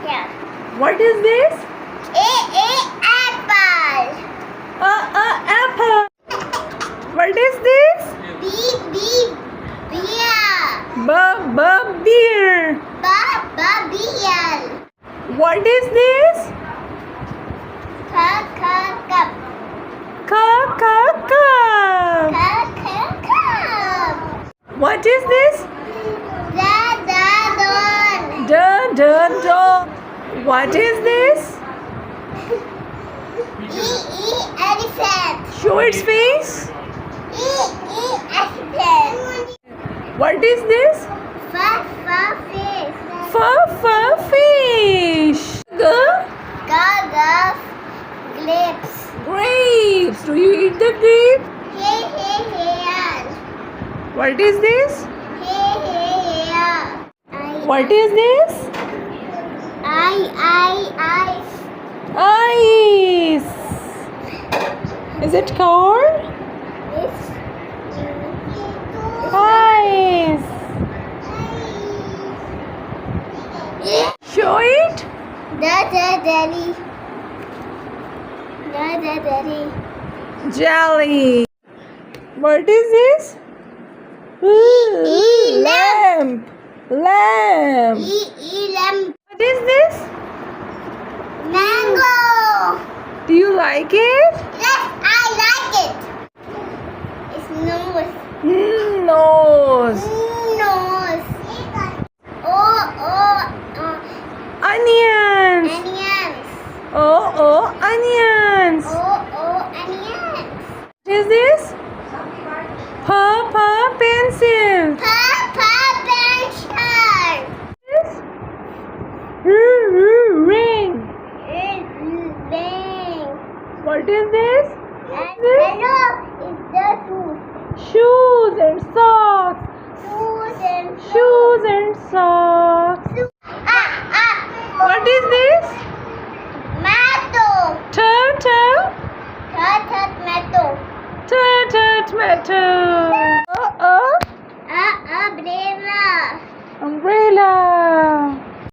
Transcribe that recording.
Here. What is this? Apple. Apple. What is this? Beer. Beer. Beer. What is this? Cup. Cup. Cup. What is this? Don. What is this? Elephant. Show its face. Elephant. What is this? Fish. Grapes. Do you eat the grape? What is this? What is this? Ice. Is it cold? Ice. Show it. Jelly. What is this? Lamp. What is this? Mango. Do you like it? Yes, I like it. It's nose. Nose. Onions. Onions. Onions. Onions. What is this? Pencil. Pencil. This? Ring. What is this? Hello, it's the Shoes and socks. shoes and Socks. What is this? Tomato. Turtle. Tomato. Tomato.